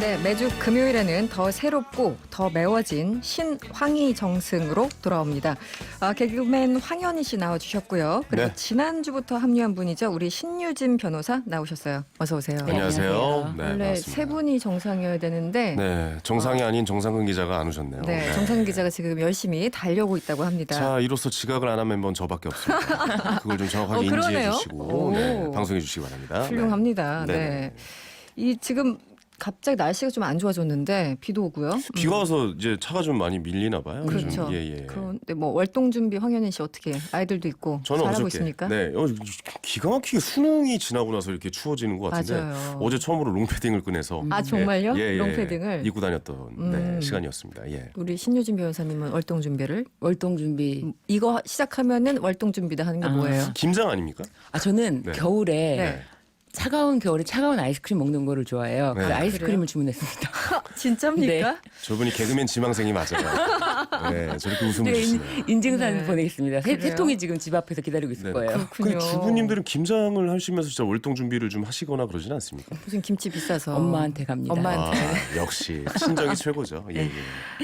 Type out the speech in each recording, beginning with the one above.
네, 매주 금요일에는 더 새롭고 더 매워진 신황희 정승으로 돌아옵니다. 개그맨 황현희 씨 나와주셨고요. 그리고 네. 지난주부터 합류한 분이죠. 우리 신유진 변호사 나오셨어요. 어서 오세요. 안녕하세요. 네, 원래 반갑습니다. 세 분이 정상이어야 되는데 네, 정상이 아닌 정상근 기자가 안 오셨네요. 네, 정상근 기자가 지금 열심히 달려오고 있다고 합니다. 자, 이로써 지각을 안 한 멤버는 저밖에 없습니다. 그걸 좀 정확하게 인지해 그러네요. 주시고 오. 방송해 주시기 바랍니다. 훌륭합니다. 네. 네. 이 지금 갑자기 날씨가 좀 안 좋아졌는데 비도 오고요. 비가 와서 이제 차가 좀 많이 밀리나 봐요. 요즘. 그렇죠. 예. 그런데 뭐 월동 준비 황현희 씨 어떻게 아이들도 있고 저는 잘하고 어저께 있습니까? 네, 기가 막히게 수능이 지나고 나서 이렇게 추워지는 것 같은데 맞아요. 어제 처음으로 롱패딩을 꺼내서 아 정말요? 예, 롱패딩을 입고 다녔던 네, 시간이었습니다. 예. 우리 신유진 변호사님은 월동 준비를 월동 준비. 이거 시작하면은 월동 준비다 하는 게 뭐예요? 김장 아닙니까? 저는 네. 겨울에 네. 차가운 겨울에 차가운 아이스크림 먹는 거를 좋아해요. 네. 그래서 아이스크림을 그래요? 주문했습니다. 진짜입니까? 네. 저분이 개그맨 지망생이 맞아요. 네, 저렇게 웃음을 네, 주시네요. 인증사진 네. 보내겠습니다. 세 그래요? 통이 지금 집 앞에서 기다리고 있을 네. 거예요. 그렇군요. 근데 주부님들은 김장을 하시면서 진짜 월동 준비를 좀 하시거나 그러진 않습니까? 무슨 김치 비싸서 엄마한테 갑니다. 엄마한테. 역시 친정이 최고죠. 예,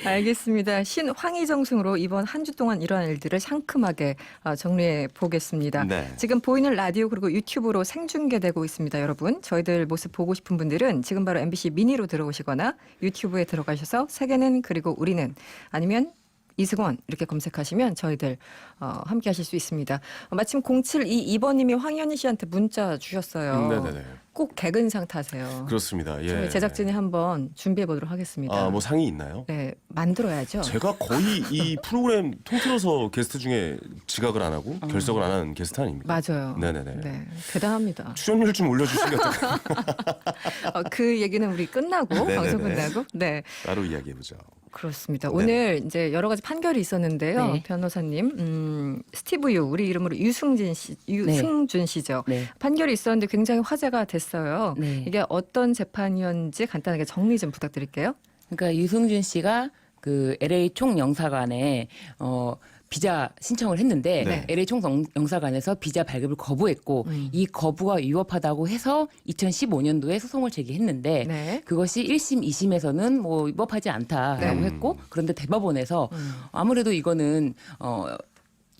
예. 알겠습니다. 신황희 정승으로 이번 한 주 동안 일어난 일들을 상큼하게 정리해 보겠습니다. 네. 지금 보이는 라디오 그리고 유튜브로 생중계되고 있습니다. 여러분 저희들 모습 보고 싶은 분들은 지금 바로 MBC 미니로 들어오시거나 유튜브에 들어가셔서 세계는 그리고 우리는 아니면 이승원 이렇게 검색하시면 저희들 함께 하실 수 있습니다. 마침 0722번님이 황현희 씨한테 문자 주셨어요. 네네네. 꼭 개근상 타세요. 그렇습니다. 예. 저희 제작진이 한번 준비해 보도록 하겠습니다. 뭐 상이 있나요? 네, 만들어야죠. 제가 거의 이 프로그램 통틀어서 게스트 중에 지각을 안 하고 결석을 안 하는 게스트 아닙니까? 맞아요. 네네네. 네, 대단합니다. 출연료를 좀 올려주시면 어떨까요? 그 얘기는 우리 끝나고 네네네. 방송 끝나고 네 따로 이야기해보죠. 그렇습니다. 네. 오늘 이제 여러 가지 판결이 있었는데요. 네. 변호사님, 스티브 유 우리 이름으로 유승준 씨죠. 네. 판결이 있었는데 굉장히 화제가 됐어요. 네. 이게 어떤 재판이었는지 간단하게 정리 좀 부탁드릴게요. 그러니까 유승준 씨가 그 LA 총영사관에 비자 신청을 했는데 네. LA 총영사관에서 비자 발급을 거부했고 이 거부가 위법하다고 해서 2015년도에 소송을 제기했는데 네. 그것이 1심, 2심에서는 뭐 위법하지 않다라고 네. 했고 그런데 대법원에서 아무래도 이거는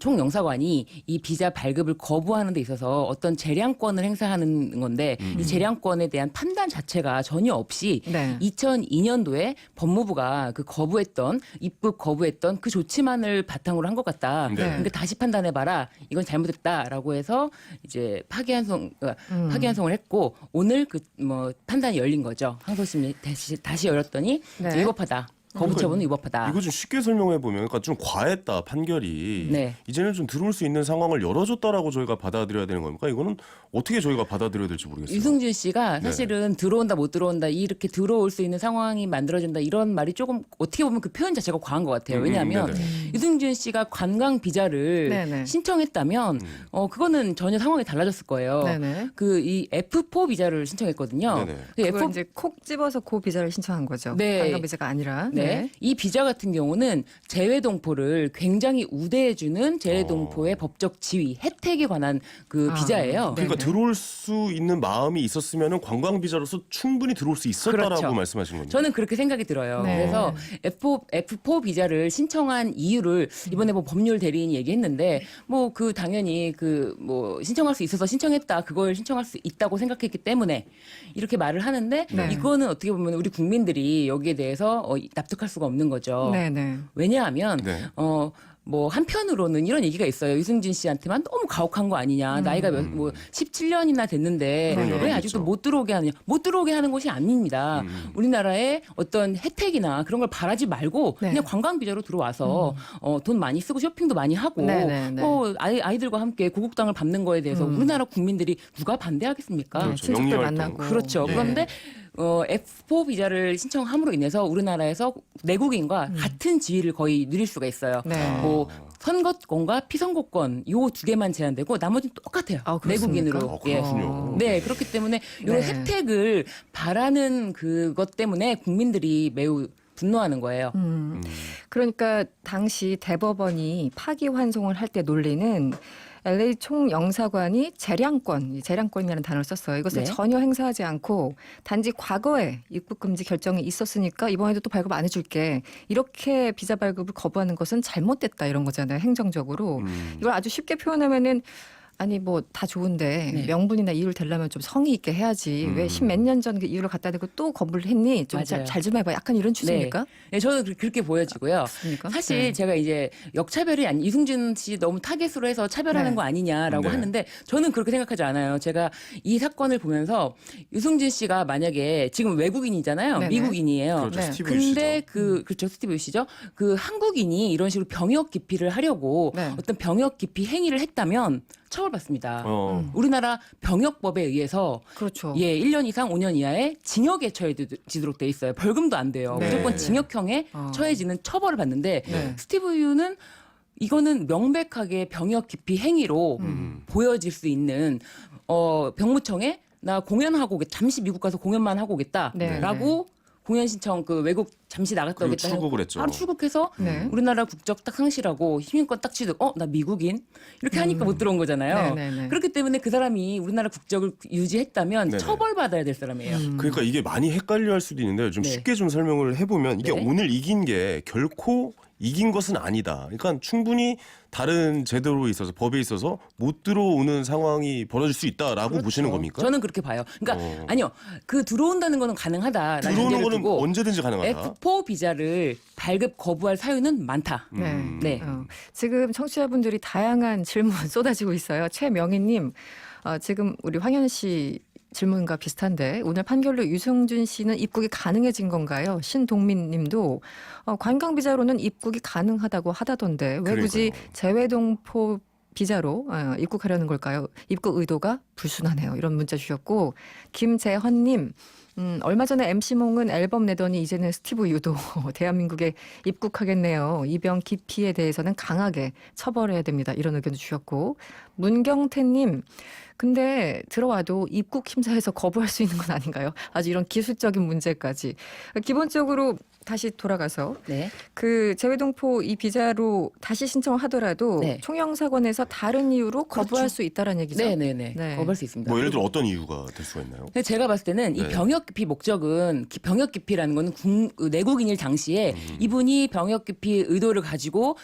총영사관이 이 비자 발급을 거부하는 데 있어서 어떤 재량권을 행사하는 건데 이 재량권에 대한 판단 자체가 전혀 없이 네. 2002년도에 법무부가 그 입국 거부했던 그 조치만을 바탕으로 한 것 같다. 네. 그러니까 다시 판단해봐라. 이건 잘못했다라고 해서 이제 파기환송을 했고 오늘 그 판단이 열린 거죠. 항소심이 다시 열렸더니 네. 위법하다. 거부 처분은 위법하다. 이거 좀 쉽게 설명해 보면, 그러니까 좀 과했다 판결이. 네. 이제는 좀 들어올 수 있는 상황을 열어줬다라고 저희가 받아들여야 되는 겁니까? 이거는 어떻게 저희가 받아들여야 될지 모르겠어요. 유승준 씨가 사실은 들어온다 못 들어온다 이렇게 들어올 수 있는 상황이 만들어진다 이런 말이 조금 어떻게 보면 그 표현 자체가 과한 것 같아요. 왜냐하면 네네. 유승준 씨가 관광 비자를 네네. 신청했다면 그거는 전혀 상황이 달라졌을 거예요. 네네. 그 이 F4 비자를 신청했거든요. 네네. 그 그걸 F4 이제 콕 집어서 그 비자를 신청한 거죠. 네. 관광 비자가 아니라. 네. 이 비자 같은 경우는 재외동포를 굉장히 우대해주는 재외동포의 법적 지위, 혜택에 관한 그 비자예요. 네. 그러니까 들어올 수 있는 마음이 있었으면 관광 비자로서 충분히 들어올 수 있었다라고 그렇죠. 말씀하신 겁니다. 저는 그렇게 생각이 들어요. 네. 그래서 F4 비자를 신청한 이유를 이번에 뭐 법률 대리인이 얘기했는데 뭐 그 당연히 그 뭐 신청할 수 있어서 신청했다. 그걸 신청할 수 있다고 생각했기 때문에 이렇게 말을 하는데 네. 이거는 어떻게 보면 우리 국민들이 여기에 대해서 납득할 수가 없는 거죠. 네네. 왜냐하면 네. 뭐 한편으로는 이런 얘기가 있어요. 유승준 씨한테만 너무 가혹한 거 아니냐. 나이가 17년이나 됐는데 그런 왜 여론이 아직도 있죠. 못 들어오게 하느냐. 못 들어오게 하는 것이 아닙니다. 우리나라의 어떤 혜택이나 그런 걸 바라지 말고 네. 그냥 관광 비자로 들어와서 돈 많이 쓰고 쇼핑도 많이 하고 네네네. 아이들과 함께 고국당을 밟는 거에 대해서 우리나라 국민들이 누가 반대하겠습니까? 그렇죠. 친척들 영리활동. 만나고. 그렇죠. 예. 그런데 F4 비자를 신청함으로 인해서 우리나라에서 내국인과 같은 지위를 거의 누릴 수가 있어요. 네. 뭐 선거권과 피선거권 요 두 개만 제한되고 나머지는 똑같아요. 아, 그렇습니까? 내국인으로. 그렇군요. 네, 그렇기 때문에 이런 네. 혜택을 바라는 그것 때문에 국민들이 매우 분노하는 거예요. 그러니까 당시 대법원이 파기환송을 할 때 논리는 LA 총영사관이 재량권, 이 재량권이라는 단어를 썼어요. 이것을 네. 전혀 행사하지 않고 단지 과거에 입국 금지 결정이 있었으니까 이번에도 또 발급 안 해줄게. 이렇게 비자 발급을 거부하는 것은 잘못됐다 이런 거잖아요. 행정적으로. 이걸 아주 쉽게 표현하면은 아니 뭐 다 좋은데 네. 명분이나 이유를 대려면 좀 성의 있게 해야지. 왜 십몇 년 전 그 이유를 갖다 대고 또 거부를 했니? 좀 맞아요. 잘 좀 해봐. 약간 이런 추세입니까? 네, 저는 그렇게 보여지고요. 그렇습니까? 사실 네. 제가 이제 역차별이 아니 이승준 씨 너무 타겟으로 해서 차별하는 네. 거 아니냐라고 네. 하는데 저는 그렇게 생각하지 않아요. 제가 이 사건을 보면서 유승준 씨가 만약에 지금 외국인이잖아요. 네네. 미국인이에요. 그렇죠. 네. 스티브 근데 유시죠. 그렇죠. 스티브 유시죠. 그 한국인이 이런 식으로 병역 기피를 하려고 네. 어떤 병역 기피 행위를 했다면 처벌받습니다. 우리나라 병역법에 의해서 그렇죠. 예, 1년 이상 5년 이하의 징역에 처해지도록 돼 있어요. 벌금도 안 돼요. 네. 무조건 징역형에 어. 처해지는 처벌을 받는데 네. 스티브 유는 이거는 명백하게 병역 기피 행위로 보여질 수 있는 병무청에 나 공연하고 잠시 미국 가서 공연만 하고 오겠다라고 공연 신청 그 외국 잠시 나갔다 그리고 오겠다 출국을 했죠. 바로 출국해서 네. 우리나라 국적 딱 상실하고 시민권 딱 취득. 나 미국인 이렇게 하니까 못 들어온 거잖아요. 네네네. 그렇기 때문에 그 사람이 우리나라 국적을 유지했다면 네네. 처벌받아야 될 사람이에요. 그러니까 이게 많이 헷갈려할 수도 있는데 좀 네. 쉽게 좀 설명을 해보면 이게 네. 오늘 이긴 게 결코 이긴 것은 아니다. 그러니까 충분히 다른 제도로 있어서 법에 있어서 못 들어오는 상황이 벌어질 수 있다라고 보시는 겁니까? 저는 그렇게 봐요. 그러니까 아니요. 그 들어온다는 거는 가능하다. 들어오는 거는 언제든지 가능하다. F4 비자를 발급 거부할 사유는 많다. 네. 네. 지금 청취자분들이 다양한 질문 쏟아지고 있어요. 최명희님, 지금 우리 황현 씨 질문과 비슷한데 오늘 판결로 유승준 씨는 입국이 가능해진 건가요? 신동민 님도 관광 비자로는 입국이 가능하다고 하다던데 왜 굳이 그러니까요. 재외동포 비자로 입국하려는 걸까요? 입국 의도가 불순하네요. 이런 문자 주셨고 김재헌님 얼마 전에 MC몽은 앨범 내더니 이제는 스티브 유도 대한민국에 입국하겠네요. 이병 기피에 대해서는 강하게 처벌해야 됩니다. 이런 의견도 주셨고 문경태님 근데 들어와도 입국 심사에서 거부할 수 있는 건 아닌가요? 아주 이런 기술적인 문제까지. 기본적으로 다시 돌아가서 네. 그 재외동포 이 비자로 다시 신청을 하더라도 네. 총영사관에서 다른 이유로 거부할 수 있다는 얘기죠. 네네네. 네. 거부할 수 있습니다. 뭐 예를 들어 어떤 이유가 될 수가 있나요? 근데 제가 봤을 때는 이 네. 병역 기피 목적은 병역 기피라는 거는 내국인일 당시에 이분이 병역 기피 의도를 가지고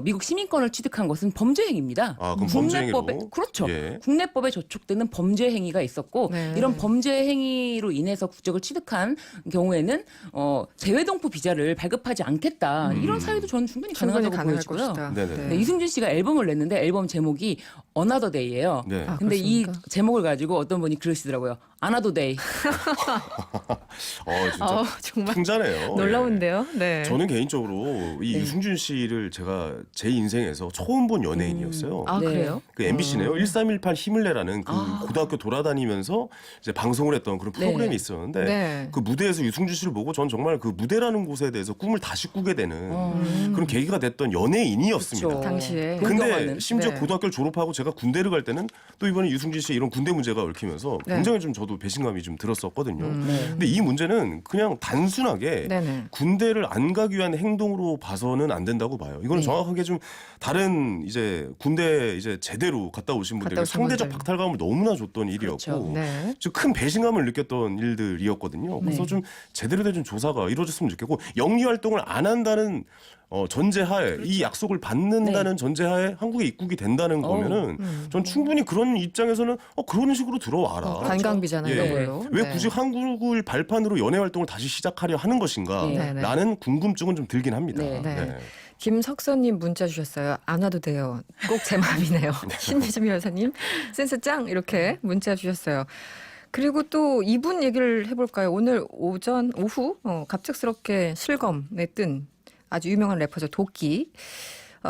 미국 시민권을 취득한 것은 범죄 행위입니다. 아, 그럼 범죄 행위로? 그렇죠. 예. 국내법에 저촉되는 범죄 행위가 있었고 네. 이런 범죄 행위로 인해서 국적을 취득한 경우에는 재외동포 비자를 발급하지 않겠다. 이런 사유도 저는 충분히 충분히 가능하다고 가능할 보여지고요. 것이다. 네네. 네, 이승준 씨가 앨범을 냈는데 앨범 제목이 Another Day예요. 네. 아, 근데 이 그렇습니까? 제목을 가지고 어떤 분이 그러시더라고요. Another Day. 진짜 정말 풍자네요. 놀라운데요. 네. 저는 개인적으로 이 유승준 씨를 제가 제 인생에서 처음 본 연예인이었어요. 아 네. 그래요? 그 MBC네요. 1318 힘을 내라는 그 고등학교 돌아다니면서 이제 방송을 했던 그런 프로그램이 네. 있었는데 네. 그 무대에서 유승준 씨를 보고 전 정말 그 무대라는 곳에 대해서 꿈을 다시 꾸게 되는 그런 계기가 됐던 연예인이었습니다. 그쵸. 당시에. 근데 동경하는. 심지어 네. 고등학교를 졸업하고 제가 군대를 갈 때는 또 이번에 유승준 씨의 이런 군대 문제가 얽히면서 네. 굉장히 좀 저도 배신감이 좀 들었었거든요. 네. 근데 이 문제는 그냥 단순하게 네네. 군대를 안 가기 위한 행동으로 봐서는 안 된다고 봐요. 이거는 네. 정확하게 좀 다른 이제 군대 이제 제대로 갔다 오신 분들에게 갔다 오신 상대적 분들. 박탈감을 너무나 줬던 일이었고 그렇죠. 네. 좀 큰 배신감을 느꼈던 일들이었거든요. 그래서 네. 좀 제대로 된 좀 조사가 이루어졌으면 좋겠고 영리 활동을 안 한다는 전제하에 이 약속을 받는다는 전제하에 한국에 입국이 된다는 거면은 전 충분히 그런 입장에서는 그런 식으로 들어와라. 관광 비자나 이런 예. 걸로. 왜 네. 굳이 한국을 발판으로 연애 활동을 다시 시작하려 하는 것인가? 네. 네, 네. 라는 궁금증은 좀 들긴 합니다. 네. 네. 김석선님 문자 주셨어요. 안 와도 돼요. 꼭 제 마음이네요. 신미준 여사님 센스 짱 이렇게 문자 주셨어요. 그리고 또 이분 얘기를 해볼까요? 오늘 오후 갑작스럽게 실검에 뜬 아주 유명한 래퍼죠. 도끼.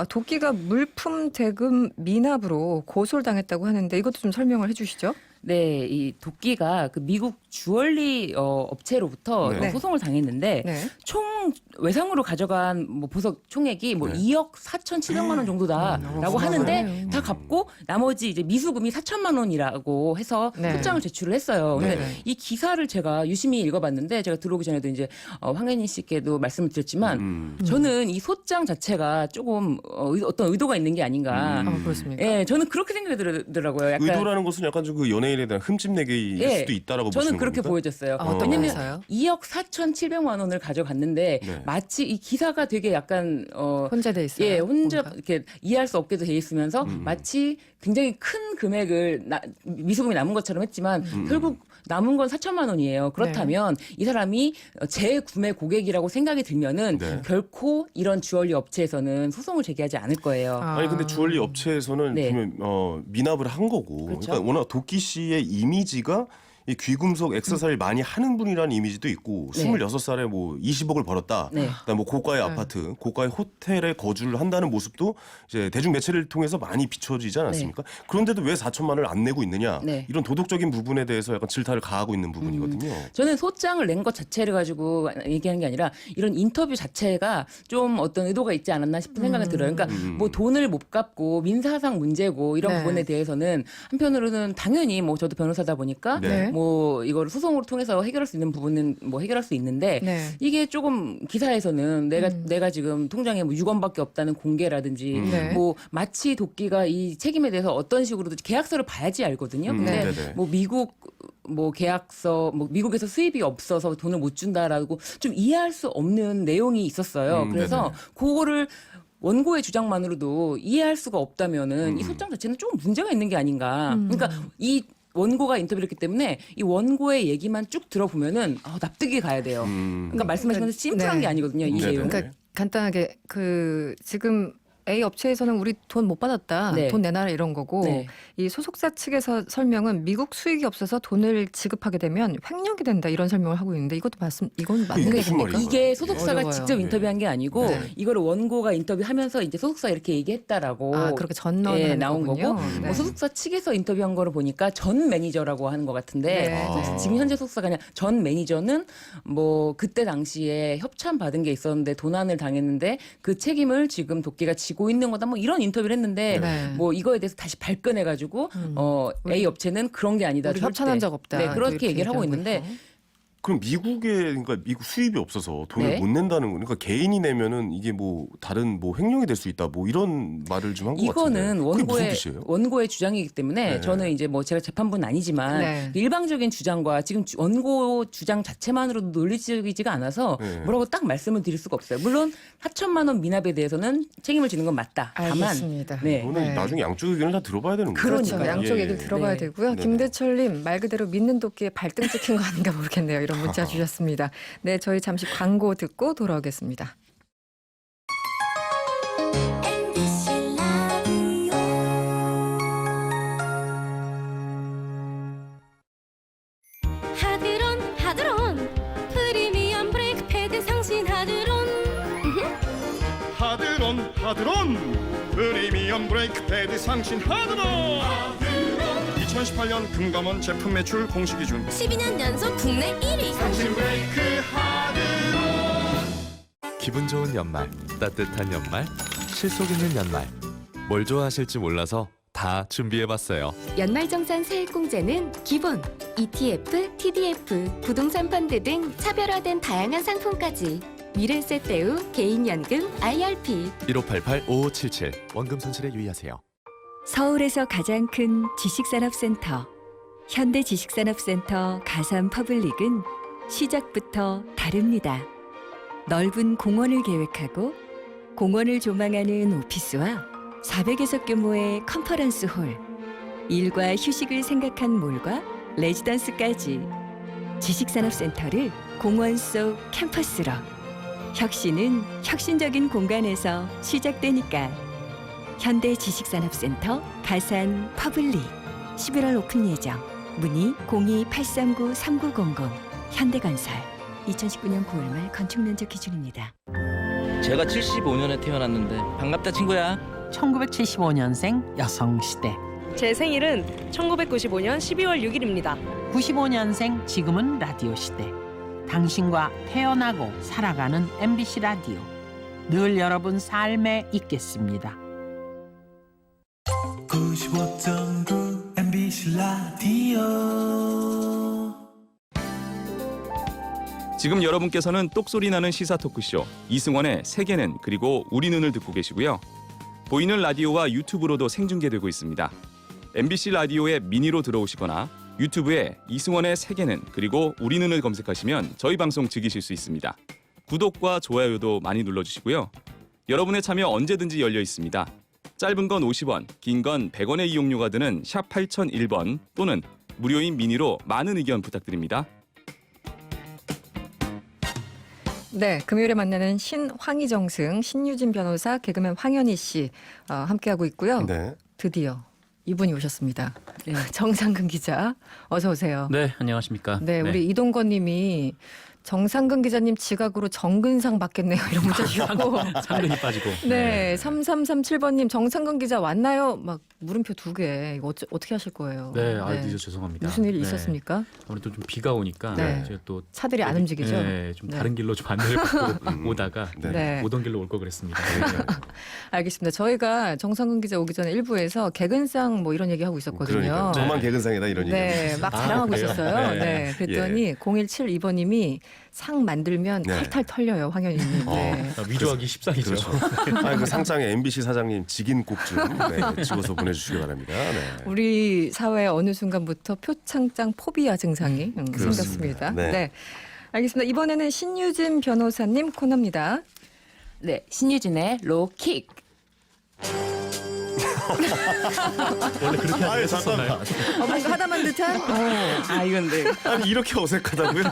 도끼가 물품 대금 미납으로 고소를 당했다고 하는데 이것도 좀 설명을 해주시죠. 네, 이 도끼가 그 미국 주얼리 업체로부터 네. 소송을 당했는데 네. 총 외상으로 가져간 뭐 보석 총액이 뭐 네. 2억 4,700만 원 정도다라고 그렇구나. 하는데 다 갚고 나머지 이제 미수금이 4천만 원이라고 해서 네. 소장을 제출을 했어요. 근데 네. 이 기사를 제가 유심히 읽어봤는데 제가 들어오기 전에도 이제 황혜니 씨께도 말씀을 드렸지만 저는 이 소장 자체가 조금 어떤 의도가 있는 게 아닌가. 그렇습니까? 예, 저는 그렇게 생각이 들더라고요. 약간 의도라는 것은 약간 좀 그 연예인에 대한 흠집내기일 예, 수도 있다라고 저는 보시는 그렇게 겁니까? 보여졌어요. 어떤 왜냐면 면에서요? 2억 4,700만 원을 가져갔는데 네. 마치 이 기사가 되게 약간 혼재돼 있어요. 예, 혼자 뭔가. 이렇게 이해할 수 없게도 돼 있으면서 마치 굉장히 큰 금액을 미수금이 남은 것처럼 했지만 결국 남은 건 4천만 원이에요. 그렇다면 이 사람이 재구매 고객이라고 생각이 들면은 네. 결코 이런 주얼리 업체에서는 소송을 제기하지 않을 거예요. 아니 근데 주얼리 업체에서는 네. 보면 미납을 한 거고, 그렇죠. 그러니까 워낙 도끼 씨의 이미지가 이 귀금속 액세서리를 많이 하는 분이라는 이미지도 있고, 네. 26살에 뭐 20억을 벌었다. 네. 그다음 뭐 고가의 아파트, 고가의 호텔에 거주를 한다는 모습도 이제 대중 매체를 통해서 많이 비춰지지 않았습니까? 그런데도 왜 4천만 원을 안 내고 있느냐? 네. 이런 도덕적인 부분에 대해서 약간 질타를 가하고 있는 부분이거든요. 저는 소장을 낸 것 자체를 가지고 얘기하는 게 아니라 이런 인터뷰 자체가 좀 어떤 의도가 있지 않았나 싶은 생각이 들어요. 그러니까 뭐 돈을 못 갚고 민사상 문제고 이런 네. 부분에 대해서는 한편으로는 당연히 뭐 저도 변호사다 보니까 네. 뭐 이거를 소송으로 통해서 해결할 수 있는 부분은 뭐 해결할 수 있는데 네. 이게 조금 기사에서는 내가 지금 통장에 뭐 6원밖에 없다는 공개라든지 네. 뭐 마치 도끼가 이 책임에 대해서 어떤 식으로도 계약서를 봐야지 알거든요. 근데 네네. 뭐 미국 뭐 계약서 뭐 미국에서 수입이 없어서 돈을 못 준다라고 좀 이해할 수 없는 내용이 있었어요. 그래서 그거를 원고의 주장만으로도 이해할 수가 없다면은 이 소장 자체는 조금 문제가 있는 게 아닌가. 그러니까 이 원고가 인터뷰를 했기 때문에 이 원고의 얘기만 쭉 들어보면은 납득이 가야 돼요. 그러니까 말씀하신 것은 심플한 네. 게 아니거든요. 이 네네. 내용. 그러니까 간단하게 지금 A 업체에서는 우리 돈 못 받았다. 네. 돈 내놔라 이런 거고 네. 이 소속사 측에서 설명은 미국 수익이 없어서 돈을 지급하게 되면 횡령이 된다 이런 설명을 하고 있는데 이건 맞는 이게 게 무슨 됩니까? 말이에요? 이게 소속사가 어려워요. 직접 인터뷰한 게 아니고 네. 이거를 원고가 인터뷰하면서 이제 소속사 이렇게 얘기했다라고 그렇게 전언하는 나온 거군요. 거고 네. 뭐 소속사 측에서 인터뷰한 거를 보니까 전 매니저라고 하는 것 같은데 네. 그래서 지금 현재 소속사가 아니라 전 매니저는 뭐 그때 당시에 협찬 받은 게 있었는데 도난을 당했는데 그 책임을 지금 도끼가 지고 있는 거다 뭐 이런 인터뷰를 했는데 네. 뭐 이거에 대해서 다시 발끈해가지고 A 업체는 그런 게 아니다. 우리 절대. 협찬한 적 없다. 네, 또 그렇게 이렇게 얘기를 하고 얘기하고 있는데 있고. 그럼 그러니까 미국 수입이 없어서 돈을 네. 못 낸다는 거, 그러니까 개인이 내면은 이게 뭐 다른 뭐 횡령이 될 수 있다, 뭐 이런 말을 좀 한 것 같은데. 이거는 그게 무슨 뜻이에요? 원고의 주장이기 때문에 네. 저는 이제 뭐 제가 재판부는 아니지만 네. 일방적인 주장과 지금 원고 주장 자체만으로도 논리적이지가 않아서 네. 뭐라고 딱 말씀을 드릴 수가 없어요. 물론 4천만 원 미납에 대해서는 책임을 지는 건 맞다. 다만 알겠습니다. 네. 이거는 네. 나중에 양쪽 의견을 다 들어봐야 되는 거예요. 그렇죠. 그러니까요. 양쪽 예, 얘기를 예. 들어봐야 네. 되고요. 네네. 김대철님 말 그대로 믿는 도끼에 발등 찍힌 거 아닌가 모르겠네요. 이런 문자 주셨습니다. 네, 저희 잠시 광고 듣고 돌아오겠습니다. MBC 라디오 하드론 프리미엄 브레이크 패드 상신 하드론 하드론 프리미엄 브레이크 패드 상신 하드론 2018년 금감원 제품 매출 공식 기준 12년 연속 국내 1위 상신 브레이크 하드론 기분 좋은 연말, 따뜻한 연말, 실속 있는 연말. 뭘 좋아하실지 몰라서 다 준비해봤어요. 연말정산 세액공제는 기본, ETF, TDF, 부동산 펀드 등 차별화된 다양한 상품까지 미래세대우, 개인연금, IRP 1588-5577 원금 손실에 유의하세요. 서울에서 가장 큰 지식산업센터 현대지식산업센터 가산 퍼블릭은 시작부터 다릅니다. 넓은 공원을 계획하고 공원을 조망하는 오피스와 400여석 규모의 컨퍼런스 홀, 일과 휴식을 생각한 몰과 레지던스까지 지식산업센터를 공원 속 캠퍼스로 혁신은 혁신적인 공간에서 시작되니까 현대지식산업센터 가산 퍼블릭 11월 오픈 예정 문의 02-839-3900 현대건설 2019년 9월 말 건축 면적 기준입니다. 제가 75년에 태어났는데 반갑다 친구야. 1975년생 여성시대 제 생일은 1995년 12월 6일입니다. 95년생 지금은 라디오 시대. 당신과 태어나고 살아가는 MBC 라디오. 늘 여러분 삶에 있겠습니다. 95.9 MBC 라디오. 지금 여러분께서는 똑소리 나는 시사 토크쇼 이승원의 세계는 그리고 우리 눈을 듣고 계시고요. 보이는 라디오와 유튜브로도 생중계되고 있습니다. MBC 라디오의 미니로 들어오시거나 유튜브에 이승원의 세계는 그리고 우리 눈을 검색하시면 저희 방송 즐기실 수 있습니다. 구독과 좋아요도 많이 눌러주시고요. 여러분의 참여 언제든지 열려 있습니다. 짧은 건 50원, 긴 건 100원의 이용료가 드는 샵 8001번 또는 무료인 미니로 많은 의견 부탁드립니다. 네, 금요일에 만나는 신황희정승, 신유진 변호사, 개그맨 황현희 씨 함께하고 있고요. 네. 드디어 이분이 오셨습니다. 네. 정상근 기자, 어서 오세요. 네, 안녕하십니까. 네, 우리 이동건 님이 정상근 기자님 지각으로 정근상 받겠네요. 이런 문자 주셨고. 상근이 빠지고. 네, 3337번님 정상근 기자 왔나요? 막 물음표 2개. 이거 어떻게 하실 거예요? 네, 늦어서 죄송합니다. 무슨 일이 네. 있었습니까? 아무래도 좀 비가 오니까 네. 제가 또 차들이 안 움직이죠? 네, 좀 네. 다른 길로 좀 안내를 받고 오다가 네. 오던 길로 올 걸 그랬습니다. 알겠습니다. 저희가 정상근 기자 오기 전에 일부에서 개근상 뭐 이런 얘기 하고 있었거든요. 그러니까 저만 개근상이다 이런 네, 얘기. 막 자랑하고 그래요? 있었어요. 네. 네, 그랬더니 0172번님이 상 만들면 네. 탈탈 털려요, 황현희님. 네. 위조하기 십상이죠. 그렇죠. 아니, 그 상장에 MBC 사장님 직인 꼭 좀 찍어서 보내주시기 바랍니다. 네. 우리 사회 어느 순간부터 표창장 포비아 증상이 생겼습니다. 네. 네, 알겠습니다. 이번에는 신유진 변호사님 코너입니다. 네, 신유진의 로킥. 원래 그렇게 하고 했었나요? 뭔가 하다만 듯한. 이건 네. 아니 이렇게 어색하다고요?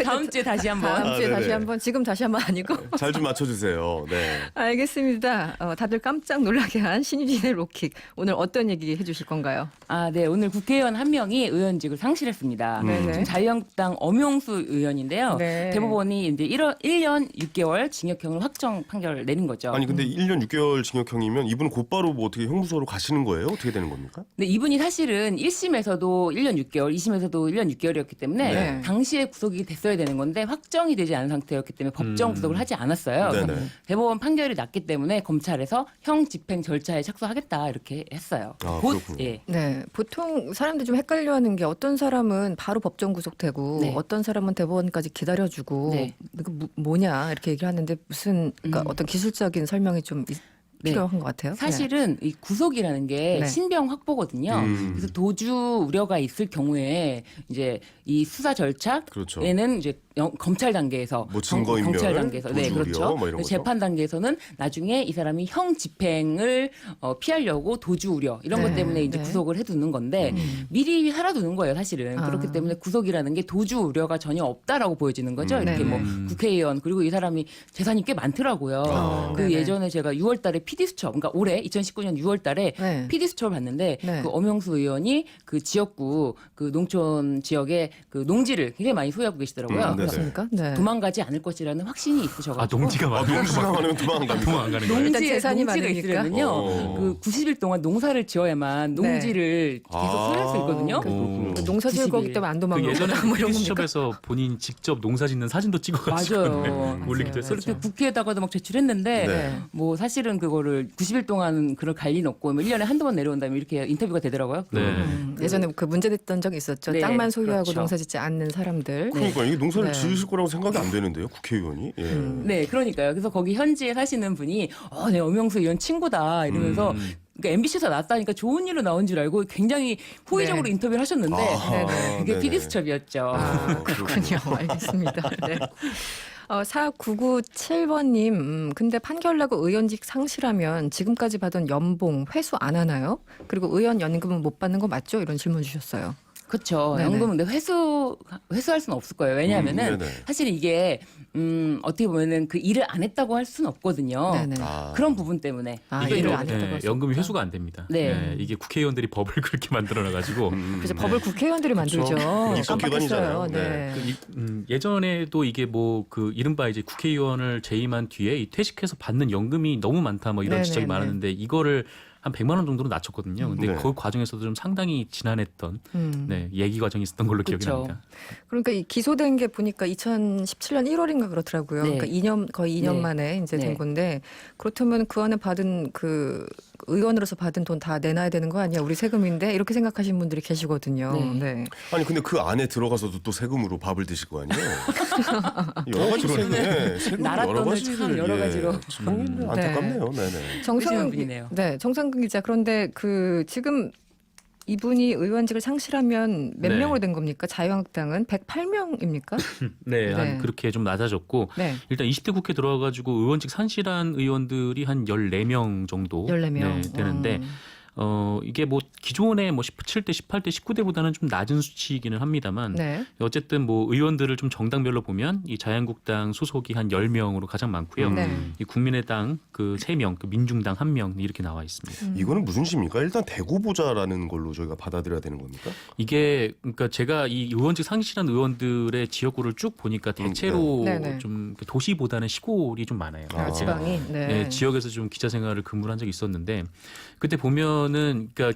다음 주에 다시 한번. 다음 주에 네네. 다시 한번, 지금 다시 한번 아니고. 잘 좀 맞춰주세요. 네. 알겠습니다. 다들 깜짝 놀라게 한 신유진의 로킥. 오늘 어떤 얘기 해주실 건가요? 네, 오늘 국회의원 한 명이 의원직을 상실했습니다. 네네. 지금 자유한국당 엄용수 의원인데요. 네. 대법원이 이제 1년 6개월 징역형을 확정 판결을 내린 거죠. 아니 근데 1년 6개월 징역형이면 이분은 곧바로 뭐 어떻게 형무소로 가시는 거예요? 어떻게 되는 겁니까? 네, 이분이 사실은 1심에서도 1년 6개월, 2심에서도 1년 6개월이었기 때문에 네. 당시에 구속이 됐어야 되는 건데 확정이 되지 않은 상태였기 때문에 법정 구속을 하지 않았어요. 그래서 네네. 대법원 판결이 났기 때문에 검찰에서 형 집행 절차에 착수하겠다 이렇게 했어요. 그렇군요. 예. 네, 보통 사람들이 좀 헷갈려하는 게 어떤 사람은 바로 법정 구속되고 네. 어떤 사람은 대법원까지 기다려주고 네. 이거 뭐냐 이렇게 얘기를 하는데 무슨 그러니까 어떤 기술적인 설명이 좀 네. 필요한 것 같아요. 사실은 이 구속이라는 게 네. 신병 확보거든요. 그래서 도주 우려가 있을 경우에 이제 이 수사 절차에는 그렇죠. 이제 검찰 단계에서 뭐 증거인멸, 검찰 단계에서 도주 그렇죠. 우려 뭐 이런 거죠. 재판 단계에서는 나중에 이 사람이 형 집행을 피하려고 도주 우려 이런 네. 것 때문에 이제 네. 구속을 해두는 건데 미리 살아두는 거예요, 사실은. 그렇기 때문에 구속이라는 게 도주 우려가 전혀 없다라고 보여지는 거죠. 이렇게 네. 뭐 국회의원 그리고 이 사람이 재산이 꽤 많더라고요. 그 네네. 예전에 제가 6월달에 PD 수첩, 그러니까 올해 2019년 6월달에 네. PD 수첩을 봤는데 네. 그 엄영수 의원이 그 지역구 그 농촌 지역에 그 농지를 굉장히 많이 소유하고 계시더라고요. 네네. 그래서 그렇습니까? 네. 도망가지 않을 것이라는 확신이 있으셔가지고. 농지가 많아요. 농지가 많으면 도망 안 갑니다. 도망 안 가는 거예요. 일단 농지에 재산이 농지가 많으니까. 있으면요, 그 90일 동안 농사를 지어야만 농지를 계속 소유할 수 있거든요. 그 농사 지을 90일. 거기 때문에 안 그 도망가고 예전에 뭐 이런 겁니까? 피디수첩에서 본인 직접 농사 짓는 사진도 찍어가지고 맞아요. 올리기도 맞아요. 그렇게 했었죠. 국회에다가도 막 제출했는데 네. 뭐 사실은 그거를 90일 동안 그럴 관리는 없고 뭐 1년에 한두 번 내려온다면 이렇게 인터뷰가 되더라고요. 네. 예전에 그 문제됐던 적이 있었죠. 네, 땅만 소유하고 그렇죠. 농사짓지 않는 사람들. 그러니까 이게 농사를 네. 지으실 거라고 생각이 안 되는데요, 국회의원이. 예. 네, 그러니까요. 그래서 거기 현지에 사시는 분이 네, 엄영수 의원 친구다 이러면서 그러니까 MBC에서 나왔다니까 좋은 일로 나온 줄 알고 굉장히 호의적으로 네. 인터뷰를 하셨는데 네네. 그게 네네. PD수첩이었죠. 그렇군요. 알겠습니다. 네. 4997번님, 근데 판결 나고 의원직 상실하면 지금까지 받은 연봉 회수 안 하나요? 그리고 의원 연금은 못 받는 거 맞죠? 이런 질문 주셨어요. 그렇죠. 네네. 연금은 근데 회수할 수는 없을 거예요. 왜냐하면은 네네. 사실 이게 어떻게 보면은 그 일을 안 했다고 할 수는 없거든요. 네네. 그런 부분 때문에. 이게 일을 또, 안 했다고 할 수 연금이 없다. 회수가 안 됩니다. 네. 이게 국회의원들이 법을 그렇게 만들어놔가지고 그래서 법을 국회의원들이 만들죠. 입법 깜빡했어요. 기관이잖아요. 네. 예전에도 이게 뭐 그 이른바 이제 국회의원을 재임한 뒤에 이 퇴직해서 받는 연금이 너무 많다 뭐 이런 네네네. 지적이 많았는데 이거를 한 100만 원 정도로 낮췄거든요. 근데 네. 그 과정에서도 좀 상당히 지난했던 네, 얘기 과정이 있었던 걸로 기억이 그쵸. 납니다. 그러니까 이 기소된 게 보니까 2017년 1월인가 그렇더라고요. 네. 그러니까 거의 2년 네. 만에 이제 된 네. 건데 그렇다면 그 안에 받은 그 의원으로서 받은 돈 다 내놔야 되는 거 아니야? 우리 세금인데 이렇게 생각하시는 분들이 계시거든요. 네. 아니 근데 그 안에 들어가서도 또 세금으로 밥을 드실 거 아니에요? 여러 가지 세금 나라 여러 돈을 가지를 참 여러 가지로. 참 안타깝네요. 네네. 끄시는 분이네요. 정상근 기자. 그런데 그 지금 이분이 의원직을 상실하면 몇 네. 명으로 된 겁니까? 자유한국당은 108명입니까? 네, 네. 한 그렇게 좀 낮아졌고 네. 일단 20대 국회 들어와가지고 의원직 상실한 의원들이 한 14명 정도 14명. 네, 되는데 이게 뭐 기존에 뭐 17대, 18대, 19대보다는 좀 낮은 수치이기는 합니다만 네. 어쨌든 뭐 의원들을 좀 정당별로 보면 이 자유한국당 소속이 한 10명으로 가장 많고요. 네. 이 국민의당 그 3명, 그 민중당 1명 이렇게 나와 있습니다. 이거는 무슨 식입니까? 일단 대구 보자라는 걸로 저희가 받아들여야 되는 겁니까? 이게 그러니까 제가 이 의원직 상실한 의원들의 지역구를 쭉 보니까 대체로 네. 네네. 좀 도시보다는 시골이 좀 많아요. 지방이. 네. 네, 지역에서 좀 기자 생활을 근무를 한 적이 있었는데 그때 보면은 그러니까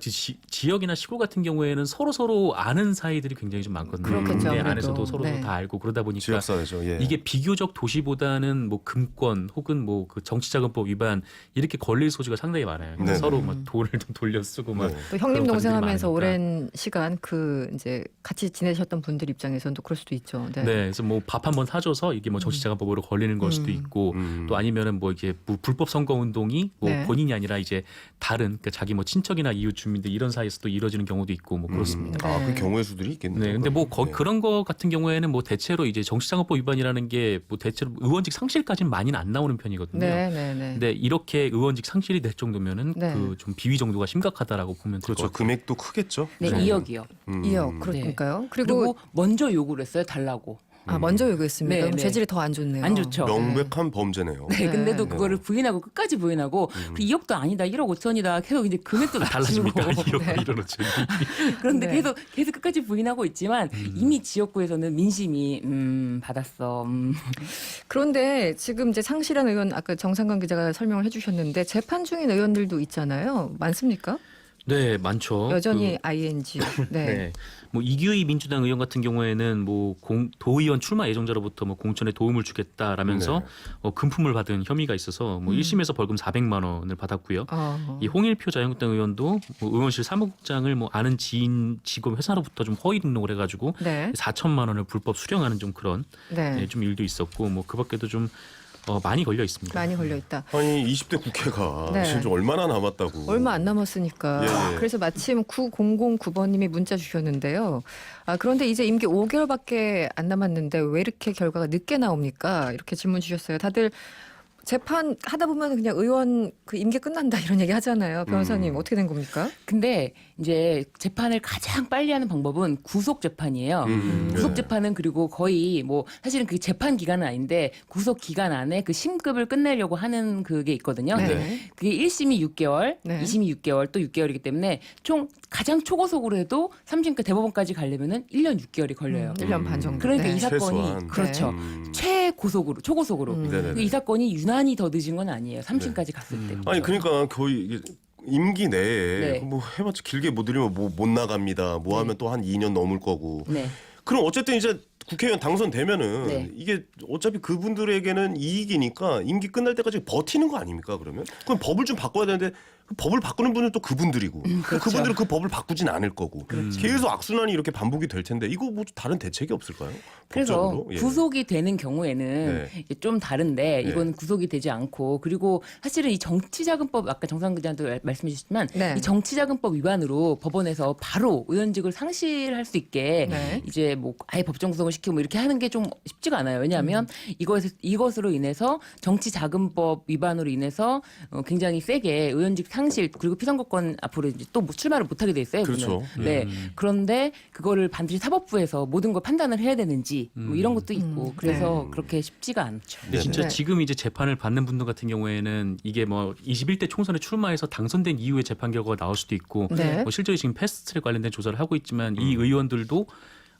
지역이나 시골 같은 경우에는 서로 아는 사이들이 굉장히 좀 많거든요. 그렇겠죠, 네, 아무래도. 안에서도 서로 네. 다 알고 그러다 보니까 지역사회죠. 예. 이게 비교적 도시보다는 뭐 금권 혹은 뭐 그 정치자금법 위반 이렇게 걸릴 소지가 상당히 많아요. 그러니까 네네. 서로 막 돈을 좀 돌려 쓰고 막 네. 또 형님 그런 동생 가족들이 하면서 많으니까. 오랜 시간 그 이제 같이 지내셨던 분들 입장에서는 또 그럴 수도 있죠. 네. 그래서 뭐 밥 한 번 사줘서 이게 뭐 정치자금법으로 걸리는 걸 수도 있고 또 아니면은 뭐 이게 불법 선거 운동이 뭐 네. 본인이 아니라 이제 다른 그러니까 자기 뭐 친척이나 이웃 주민들 이런 사이에서도 이루어지는 경우도 있고 뭐 그렇습니다. 네. 그 경우의 수들이 있겠네요. 네, 근데 뭐 네. 그런 거 같은 경우에는 뭐 대체로 이제 정치자금법 위반이라는 게 뭐 대체로 의원직 상실까지는 많이는 안 나오는 편이거든요. 네. 근데 이렇게 의원직 상실이 될 정도면은 네. 그 좀 비위 정도가 심각하다라고 보면 될 것 그렇죠. 같아요. 금액도 크겠죠. 네, 2억이요. 2억 그러니까요. 그리고 그리고 먼저 요구를 했어요. 달라고. 먼저 요구했습니다. 네, 그럼 네. 재질이 더 안 좋네요. 안 좋죠. 명백한 범죄네요. 네, 근데도 네. 그거를 부인하고 끝까지 부인하고 그 2억도 아니다, 1억 5천이다. 계속 이제 금액도 달라집니까? 낮추고. 이러놓지. 그런데 네. 계속 끝까지 부인하고 있지만 이미 지역구에서는 민심이 받았어. 그런데 지금 이제 상실한 의원 아까 정상근 기자가 설명을 해주셨는데 재판 중인 의원들도 있잖아요. 많습니까? 네, 많죠. 여전히 ING. 네. 네. 뭐 이규희 민주당 의원 같은 경우에는 뭐 도의원 출마 예정자로부터 뭐 공천에 도움을 주겠다라면서 금품을 받은 혐의가 있어서 뭐 1심에서 벌금 400만 원을 받았고요. 이 홍일표 자유한국당 의원도 뭐 의원실 사무국장을 뭐 아는 지인 직원 회사로부터 좀 허위 등록을 해가지고 네. 4천만 원을 불법 수령하는 좀 그런 네. 좀 일도 있었고 뭐 그밖에도 좀 많이 걸려 있습니다. 많이 걸려 있다. 아니 20대 국회가 네. 실제 얼마나 남았다고. 얼마 안 남았으니까. 예, 예. 그래서 마침 9009번님이 문자 주셨는데요. 그런데 이제 임기 5개월밖에 안 남았는데 왜 이렇게 결과가 늦게 나옵니까? 이렇게 질문 주셨어요. 다들 재판 하다 보면 그냥 의원 그 임기 끝난다 이런 얘기 하잖아요. 변호사님 어떻게 된 겁니까? 근데 이제 재판을 가장 빨리 하는 방법은 구속 재판이에요. 구속 재판은 그리고 거의 뭐 사실은 그 재판 기간은 아닌데 구속 기간 안에 그 심급을 끝내려고 하는 그게 있거든요. 네. 그게 1심이 6개월, 네. 2심이 6개월, 또 6개월이기 때문에 총 가장 초고속으로 해도 3심까지 대법원까지 가려면은 1년 6개월이 걸려요. 1년 반 정도. 그러니까 네. 이 사건이 최소한. 그렇죠. 최고속으로 초고속으로. 네네네. 이 사건이 유난히 더 늦은 건 아니에요. 3심까지 갔을 때. 아니 그러니까 거의 이게 임기 내에 네. 뭐 해봤자 길게 못 들이면 뭐 못 나갑니다. 뭐 하면 또 한 2년 넘을 거고. 네. 그럼 어쨌든 이제 국회의원 당선되면은 네. 이게 어차피 그분들에게는 이익이니까 임기 끝날 때까지 버티는 거 아닙니까? 그러면 그럼 법을 좀 바꿔야 되는데 그 법을 바꾸는 분은 또 그분들이고 그렇죠. 그분들은 그 법을 바꾸진 않을 거고 그렇죠. 계속 악순환이 이렇게 반복이 될 텐데 이거 뭐 다른 대책이 없을까요? 그래서 법적으로? 예. 구속이 되는 경우에는 네. 이게 좀 다른데 네. 이건 구속이 되지 않고 그리고 사실은 이 정치자금법 아까 정상 기자도 말씀해 주셨지만 네. 이 정치자금법 위반으로 법원에서 바로 의원직을 상실할 수 있게 네. 이제 뭐 아예 법정 구속을 시키고 뭐 이렇게 하는 게 좀 쉽지가 않아요. 왜냐하면 이것으로 인해서 정치자금법 위반으로 인해서 굉장히 세게 의원직 상실 그리고 피선거권 앞으로 이제 또 출마를 못하게 돼 있어요. 그렇죠. 그러면. 네. 그런데 그거를 반드시 사법부에서 모든 걸 판단을 해야 되는지 뭐 이런 것도 있고 그래서 그렇게 쉽지가 않죠. 근데 진짜 네. 지금 이제 재판을 받는 분들 같은 경우에는 이게 뭐 21대 총선에 출마해서 당선된 이후에 재판 결과가 나올 수도 있고 네. 뭐 실제로 지금 패스트트랙 관련된 조사를 하고 있지만 이 의원들도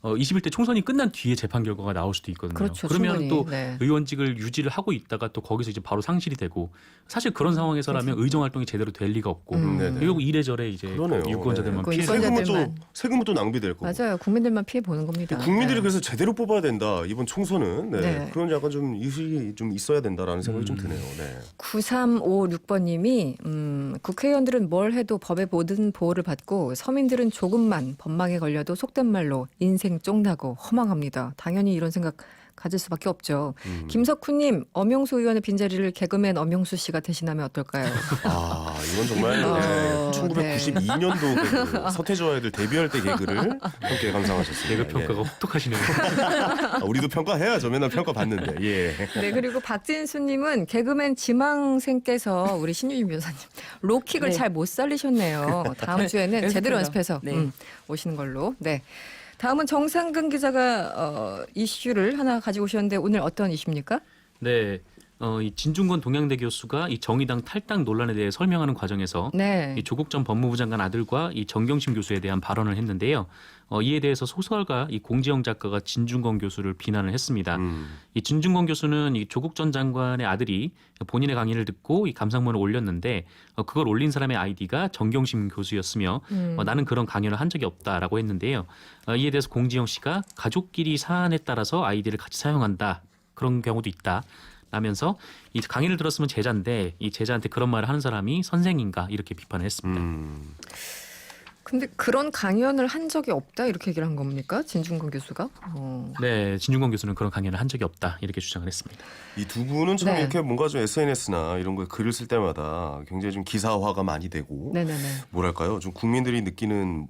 21대 총선이 끝난 뒤에 재판 결과가 나올 수도 있거든요. 그렇죠, 그러면 충분히. 또 네. 의원직을 유지를 하고 있다가 또 거기서 이제 바로 상실이 되고 사실 그런 상황에서라면 의정 활동이 제대로 될 리가 없고 네네. 결국 이래저래 이제 그러네요. 유권자들만 그 피해. 유권자들만. 세금은 또 낭비될 거고. 맞아요. 국민들만 피해 보는 겁니다. 국민들이 네. 그래서 제대로 뽑아야 된다. 이번 총선은 네. 그런 약간 좀 의식이 좀 있어야 된다라는 생각이 좀 드네요. 네. 9356번님이 국회의원들은 뭘 해도 법의 모든 보호를 받고 서민들은 조금만 법망에 걸려도 속된 말로 인생 쫑나고 허망합니다. 당연히 이런 생각 가질 수밖에 없죠. 김석훈님, 엄영수 의원의 빈자리를 개그맨 엄영수 씨가 대신하면 어떨까요? 아, 이건 정말 1992년도 개그, 서태지와 아이들 데뷔할 때 개그를 함께 감상하셨습니다. 개그 평가가 혹독하시네요. 우리도 평가해야죠. 맨날 평가 받는데. 예. 네, 그리고 박진수님은 개그맨 지망생께서 우리 신유진 변호사님 로킥을 네. 잘 못 살리셨네요. 다음 주에는 제대로 연습해서 네. 오시는 걸로. 네. 다음은 정상근 기자가 이슈를 하나 가지고 오셨는데 오늘 어떤 이슈입니까? 네. 이 진중권 동양대 교수가 이 정의당 탈당 논란에 대해 설명하는 과정에서 네. 이 조국 전 법무부 장관 아들과 이 정경심 교수에 대한 발언을 했는데요. 이에 대해서 소설가 이 공지영 작가가 진중권 교수를 비난을 했습니다. 이 진중권 교수는 이 조국 전 장관의 아들이 본인의 강의를 듣고 이 감상문을 올렸는데 그걸 올린 사람의 아이디가 정경심 교수였으며 나는 그런 강연을 한 적이 없다라고 했는데요. 이에 대해서 공지영 씨가 가족끼리 사안에 따라서 아이디를 같이 사용한다. 그런 경우도 있다. 라면서 이 강의를 들었으면 제자인데 이 제자한테 그런 말을 하는 사람이 선생인가 이렇게 비판을 했습니다. 근데 그런 강연을 한 적이 없다 이렇게 얘기를 한 겁니까? 진중권 교수가? 네, 진중권 교수는 그런 강연을 한 적이 없다 이렇게 주장을 했습니다. 이 두 분은 참 네. 이렇게 뭔가 좀 SNS나 이런 거에 글을 쓸 때마다 굉장히 좀 기사화가 많이 되고 네네네. 뭐랄까요? 좀 국민들이 느끼는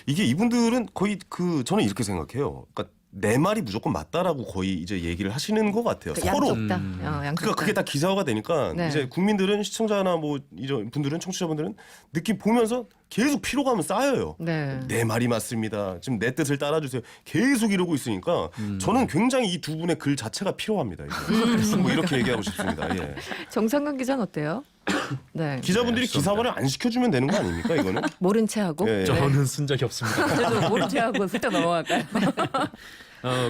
이게 이분들은 거의 저는 이렇게 생각해요. 그러니까 내 말이 무조건 맞다라고 거의 이제 얘기를 하시는 것 같아요. 서로. 양쪽 다. 양쪽 그러니까 그게 다 기사화가 되니까 네. 이제 국민들은 시청자나 뭐 이런 분들은 청취자분들은 느낌 보면서 계속 피로감은 쌓여요. 네. 내 말이 맞습니다. 지금 내 뜻을 따라주세요. 계속 이러고 있으니까 저는 굉장히 이 두 분의 글 자체가 필요합니다. 뭐 이렇게 얘기하고 싶습니다. 예. 정상근 기자는 어때요? 네. 기자분들이 기사화를 안 시켜주면 되는 거 아닙니까 이거는? 모른 채 하고. 예, 예. 저는 쓴 적이 없습니다. 저도 모른 체 하고 슬쩍 넘어갈까요?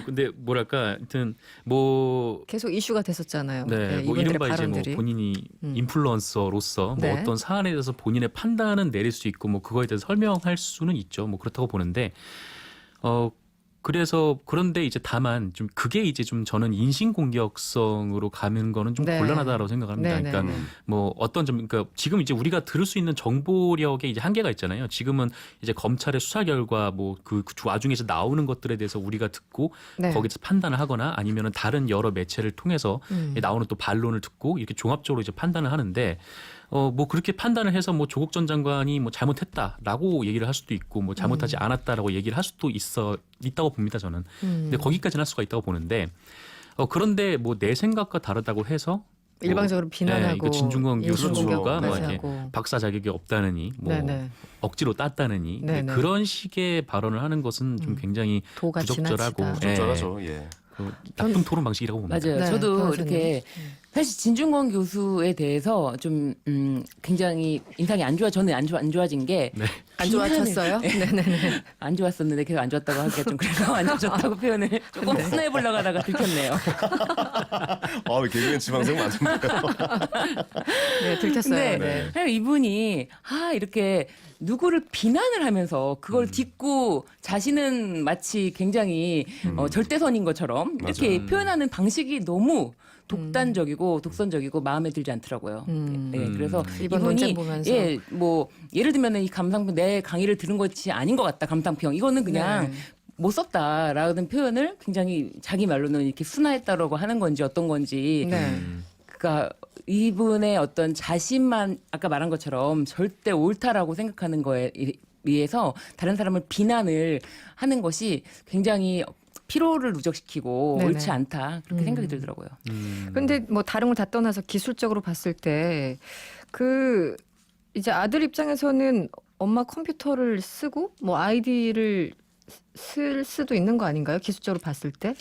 근데 뭐랄까, 하여튼 뭐 계속 이슈가 됐었잖아요. 네, 뭐 이분들의 이른바 이제 뭐 발언들이. 본인이 인플루언서로서 뭐 네. 어떤 사안에 대해서 본인의 판단은 내릴 수 있고 뭐 그거에 대해서 설명할 수는 있죠. 뭐 그렇다고 보는데 그래서 그런데 이제 다만 좀 그게 이제 좀 저는 인신공격성으로 가는 거는 좀 네. 곤란하다라고 생각합니다. 네, 네, 그러니까 네. 뭐 어떤 점, 그러니까 지금 이제 우리가 들을 수 있는 정보력에 이제 한계가 있잖아요. 지금은 이제 검찰의 수사 결과 뭐 그 와중에서 나오는 것들에 대해서 우리가 듣고 네. 거기서 판단을 하거나 아니면은 다른 여러 매체를 통해서 나오는 또 반론을 듣고 이렇게 종합적으로 이제 판단을 하는데 뭐 그렇게 판단을 해서 뭐 조국 전 장관이 뭐 잘못했다라고 얘기를 할 수도 있고 뭐 잘못하지 않았다라고 얘기를 할 수도 있다고 봅니다 저는. 근데 거기까지는 할 수가 있다고 보는데 그런데 뭐 내 생각과 다르다고 해서 일방적으로 비난하고 그 진중권 교수가 뭐 이렇게 하고. 박사 자격이 없다느니 뭐 네네. 억지로 땄다느니 네네. 그런 식의 발언을 하는 것은 좀 굉장히 도가 부적절하고 지나치다. 부적절하죠. 예. 나쁜 토론 방식이라고 봅니다. 맞아요. 네, 저도 변호사님. 이렇게 사실 진중권 교수에 대해서 좀 굉장히 인상이 안 좋아. 저는 안 좋아진 게 네. 안 좋아졌어요? 네네네. 안 좋았었는데 계속 안 좋았다고 하기가 좀 그래서 안 좋았다고 표현을 조금 순해보려고 하다가 들켰네요. 개그맨 지망생 맞은데요. 네, 들켰어요. 근데 네. 사실 이분이 이렇게 누구를 비난을 하면서 그걸 딛고 자신은 마치 굉장히 절대선인 것처럼 이렇게 표현하는 방식이 너무 독단적이고 독선적이고 마음에 들지 않더라고요. 네, 그래서 이번 논쟁 이분이 보면서. 뭐 예를 들면 이 감상평 내 강의를 들은 것이 아닌 것 같다. 감상평 이거는 그냥 네. 못 썼다라는 표현을 굉장히 자기 말로는 이렇게 순화했다라고 하는 건지 어떤 건지. 네. 그러니까 이분의 어떤 자신만 아까 말한 것처럼 절대 옳다라고 생각하는 거에 의해서 다른 사람을 비난을 하는 것이 굉장히 피로를 누적시키고 네네. 옳지 않다 그렇게 생각이 들더라고요. 근데 뭐 다른 걸 다 떠나서 기술적으로 봤을 때 이제 아들 입장에서는 엄마 컴퓨터를 쓰고 뭐 아이디를 쓸 수도 있는 거 아닌가요? 기술적으로 봤을 때?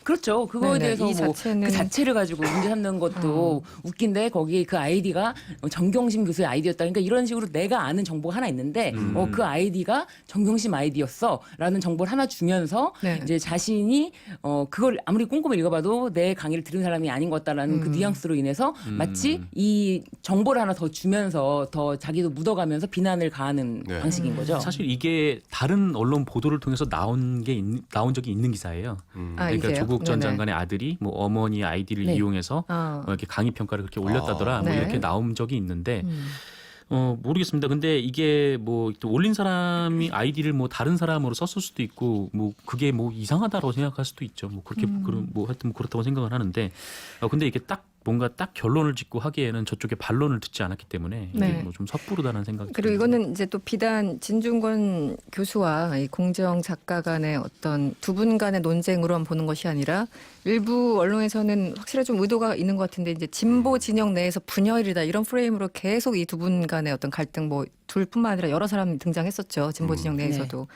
그렇죠. 그거에 네네. 대해서 이 뭐 자체는- 그 자체를 가지고 문제 삼는 것도 웃긴데 거기 그 아이디가 정경심 교수의 아이디였다. 그러니까 이런 식으로 내가 아는 정보가 하나 있는데 그 아이디가 정경심 아이디였어라는 정보를 하나 주면서 네. 이제 자신이 그걸 아무리 꼼꼼히 읽어봐도 내 강의를 들은 사람이 아닌 것 같다라는 그 뉘앙스로 인해서 마치 이 정보를 하나 더 주면서 더 자기도 묻어가면서 비난을 가하는 네. 방식인 거죠. 사실 이게 다른 언론 보도를 통해서 나온 적이 있는 기사예요. 그러니까 이게요? 조국 전 네네. 장관의 아들이 뭐 어머니의 아이디를 네. 이용해서 이렇게 강의 평가를 그렇게 올렸다더라. 뭐 네. 이렇게 나온 적이 있는데 모르겠습니다. 근데 이게 뭐 또 올린 사람이 아이디를 뭐 다른 사람으로 썼을 수도 있고 뭐 그게 뭐 이상하다라고 생각할 수도 있죠. 뭐 그렇게 뭐 하여튼 뭐 그렇다고 생각을 하는데 근데 이게 딱 뭔가 딱 결론을 짓고 하기에는 저쪽에 반론을 듣지 않았기 때문에 이게 네. 뭐 좀 섣부르다는 생각이 그리고 듭니다. 이거는 이제 또 비단 진중권 교수와 이 공정 작가 간의 어떤 두 분 간의 논쟁으로만 보는 것이 아니라 일부 언론에서는 확실히 좀 의도가 있는 것 같은데 이제 진보 진영 내에서 분열이다 이런 프레임으로 계속 이 두 분 간의 어떤 갈등 뭐 둘뿐만 아니라 여러 사람이 등장했었죠. 진보 진영 내에서도.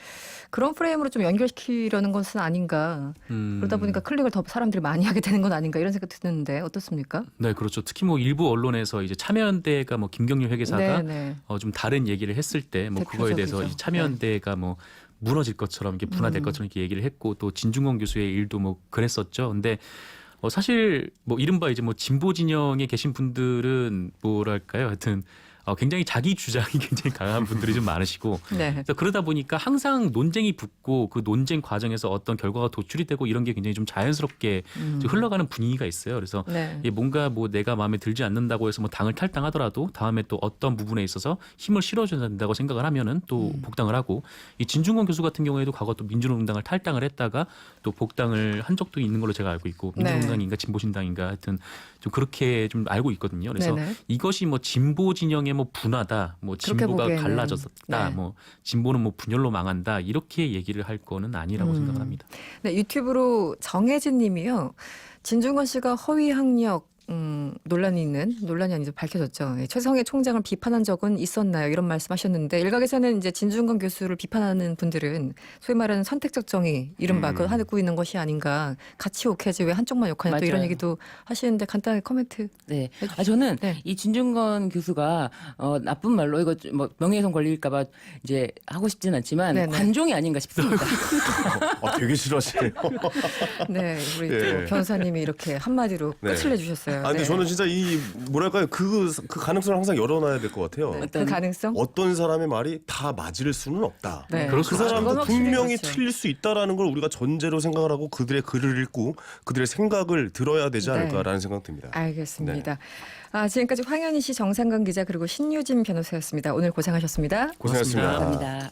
그런 프레임으로 좀 연결시키려는 것은 아닌가. 그러다 보니까 클릭을 더 사람들이 많이 하게 되는 건 아닌가 이런 생각 드는데 어떻습니까? 네, 그렇죠. 특히 뭐 일부 언론에서 이제 참여연대가 뭐 김경률 회계사가 네. 좀 다른 얘기를 했을 때 뭐 그거에 대해서 대표적이죠. 이 참여연대가 뭐 무너질 것처럼 이렇게 분화될 것처럼 이렇게 얘기를 했고 또 진중권 교수의 일도 뭐 그랬었죠. 근데 사실 뭐 이른바 이제 뭐 진보 진영에 계신 분들은 뭐랄까요, 하여튼 굉장히 자기 주장이 굉장히 강한 분들이 좀 많으시고 네. 그래서 그러다 보니까 항상 논쟁이 붙고 그 논쟁 과정에서 어떤 결과가 도출이 되고 이런 게 굉장히 좀 자연스럽게 좀 흘러가는 분위기가 있어요. 그래서 네. 이게 뭔가 뭐 내가 마음에 들지 않는다고 해서 뭐 당을 탈당하더라도 다음에 또 어떤 부분에 있어서 힘을 실어줘야 된다고 생각을 하면은 또 복당을 하고 이 진중권 교수 같은 경우에도 과거 또 민주노동당을 탈당을 했다가 또 복당을 한 적도 있는 걸로 제가 알고 있고 민주노동당인가 진보신당인가 하여튼 좀 그렇게 좀 알고 있거든요. 그래서 네네. 이것이 뭐 진보 진영의 뭐 분화다, 뭐 그렇게 진보가 보기에는. 갈라졌다, 네. 뭐 진보는 뭐 분열로 망한다 이렇게 얘기를 할 거는 아니라고 생각을 합니다. 네, 유튜브로 정혜진 님이요. 진중권 씨가 허위 학력 논란이 아니죠. 밝혀졌죠. 예, 최성해 총장을 비판한 적은 있었나요? 이런 말씀하셨는데 일각에서는 이제 진중권 교수를 비판하는 분들은 소위 말하는 선택적 정의 이른바 그걸 하고 있는 것이 아닌가. 같이 욕해야지 왜 한쪽만 욕하냐 또 이런 맞아요. 얘기도 하시는데 간단하게 코멘트. 네. 저는 네. 이 진중권 교수가 나쁜 말로 이거 뭐 명예훼손 걸릴까봐 이제 하고 싶진 않지만 네네. 관종이 아닌가 싶습니다. 되게 싫어하시네요. 네, 우리 예. 또 변호사님이 이렇게 한마디로 네. 끝을 내주셨어요. 근데 네. 저는 진짜 이 뭐랄까요 그 가능성을 항상 열어놔야 될 것 같아요. 네, 그 가능성? 어떤 사람의 말이 다 맞을 수는 없다. 네. 그 사람도 그건 확실히 분명히 그렇죠. 틀릴 수 있다라는 걸 우리가 전제로 생각을 하고 그들의 글을 읽고 그들의 생각을 들어야 되지 않을까라는 생각 듭니다. 알겠습니다. 지금까지 황현희 씨, 정상근 기자 그리고 신유진 변호사였습니다. 오늘 고생하셨습니다. 고생하셨습니다. 감사합니다.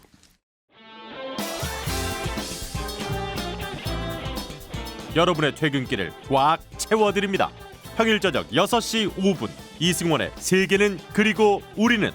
여러분의 퇴근길을 꽉 채워드립니다. 평일 저녁 6시 5분 이승원의 세계는 그리고 우리는